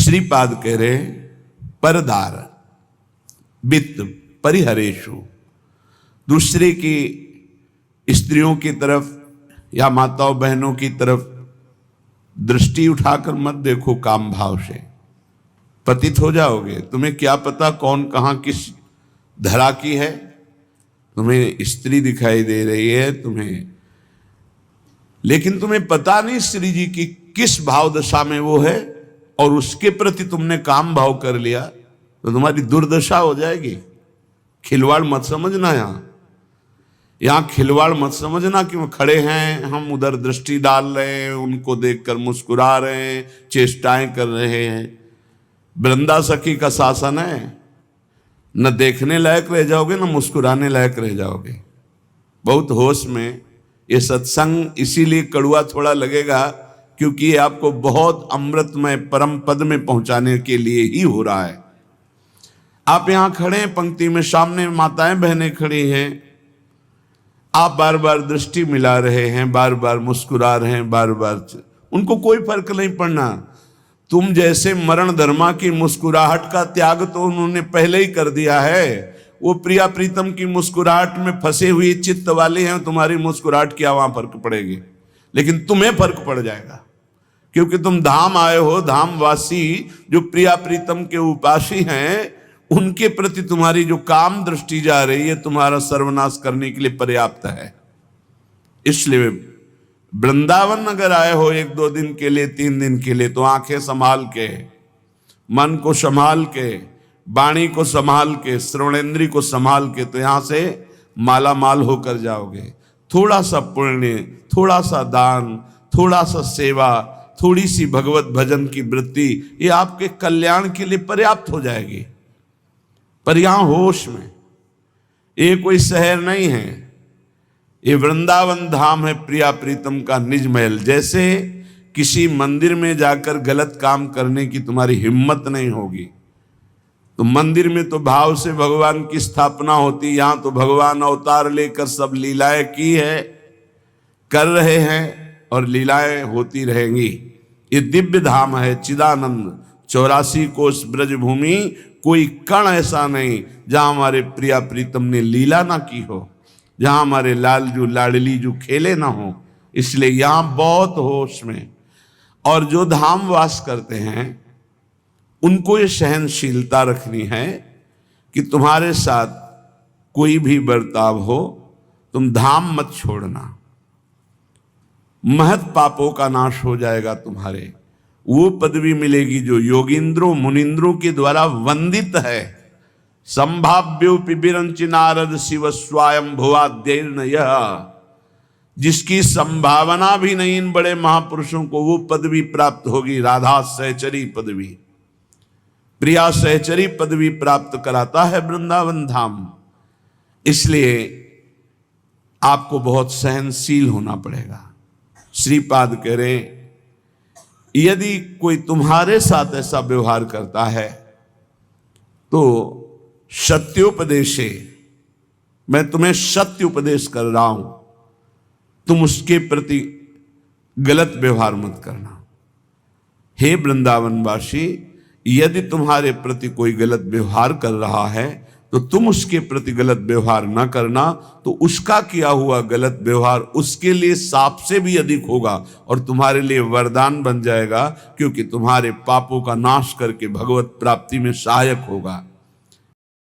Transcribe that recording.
श्रीपाद कह रहे परदार वित्त परिहरेशु, दूसरे की स्त्रियों की तरफ या माताओं बहनों की तरफ दृष्टि उठाकर मत देखो काम भाव से, पतित हो जाओगे। तुम्हें क्या पता कौन कहां किस धरा की है। तुम्हें स्त्री दिखाई दे रही है तुम्हें, लेकिन तुम्हें पता नहीं स्त्री जी की किस भाव दशा में वो है, और उसके प्रति तुमने काम भाव कर लिया तो तुम्हारी दुर्दशा हो जाएगी। खिलवाड़ मत समझना, यहां खिलवाड़ मत समझना कि वो खड़े हैं, हम उधर दृष्टि डाल रहे हैं, उनको देखकर मुस्कुरा रहे हैं, चेष्टाएं कर रहे हैं। वृंदा सखी का शासन है, न देखने लायक रह जाओगे न मुस्कुराने लायक रह जाओगे। बहुत होश में। ये सत्संग इसीलिए कड़ुआ थोड़ा लगेगा क्योंकि ये आपको बहुत अमृतमय परम पद में पहुंचाने के लिए ही हो रहा है। आप यहां खड़े हैं पंक्ति में, सामने माताएं बहनें खड़ी हैं, आप बार बार दृष्टि मिला रहे हैं, बार बार मुस्कुरा रहे हैं, बार बार, उनको कोई फर्क नहीं पड़ना। तुम जैसे मरण धर्मा की मुस्कुराहट का त्याग तो उन्होंने पहले ही कर दिया है। वो प्रिया प्रीतम की मुस्कुराहट में फंसे हुए चित्त वाले हैं, तुम्हारी मुस्कुराहट क्या वहां फर्क पड़ेगी, लेकिन तुम्हें फर्क पड़ जाएगा क्योंकि तुम धाम आए हो। धामवासी जो प्रिया प्रीतम के उपासी हैं, उनके प्रति तुम्हारी जो काम दृष्टि जा रही है तुम्हारा सर्वनाश करने के लिए पर्याप्त है। इसलिए वृंदावन अगर आए हो 1-2 दिन के लिए, 3 दिन के लिए, तो आंखें संभाल के, मन को संभाल के, वाणी को संभाल के, श्रवणेंद्री को संभाल के, तो यहां से माला माल होकर जाओगे। थोड़ा सा पुण्य, थोड़ा सा दान, थोड़ा सा सेवा, थोड़ी सी भगवत भजन की वृत्ति, ये आपके कल्याण के लिए पर्याप्त हो जाएगी। पर यहां होश में, ये कोई शहर नहीं है, ये वृंदावन धाम है, प्रिया प्रीतम का निज महल। जैसे किसी मंदिर में जाकर गलत काम करने की तुम्हारी हिम्मत नहीं होगी, तो मंदिर में तो भाव से भगवान की स्थापना होती, यहां तो भगवान अवतार लेकर सब लीलाएं की है, कर रहे हैं और लीलाएं होती रहेंगी। ये दिव्य धाम है चिदानंद, 84 कोस ब्रज भूमि, कोई कण ऐसा नहीं जहां हमारे प्रिया प्रीतम ने लीला ना की हो, जहां हमारे लालजू लाडली जो खेले ना हो। इसलिए यहां बहुत होश में। और जो धाम वास करते हैं उनको ये सहनशीलता रखनी है कि तुम्हारे साथ कोई भी बर्ताव हो, तुम धाम मत छोड़ना, महत पापों का नाश हो जाएगा तुम्हारे। वो पदवी मिलेगी जो योगींद्रों मुनिंद्रों के द्वारा वंदित है। संभाव्योपि विरंचि नारद शिव स्वयं भुवाद्यैर्न यः, जिसकी संभावना भी नहीं इन बड़े महापुरुषों को वो पदवी प्राप्त होगी। राधा सहचरी पदवी, प्रिया सहचरी पदवी प्राप्त कराता है वृंदावन धाम। इसलिए आपको बहुत सहनशील होना पड़ेगा। श्रीपाद कह रहे यदि कोई तुम्हारे साथ ऐसा व्यवहार करता है तो सत्योपदेशे, मैं तुम्हें सत्य उपदेश कर रहा हूं, तुम उसके प्रति गलत व्यवहार मत करना। हे वृंदावनवासी, यदि तुम्हारे प्रति कोई गलत व्यवहार कर रहा है तो तुम उसके प्रति गलत व्यवहार न करना, तो उसका किया हुआ गलत व्यवहार उसके लिए साप से भी अधिक होगा और तुम्हारे लिए वरदान बन जाएगा, क्योंकि तुम्हारे पापों का नाश करके भगवत प्राप्ति में सहायक होगा।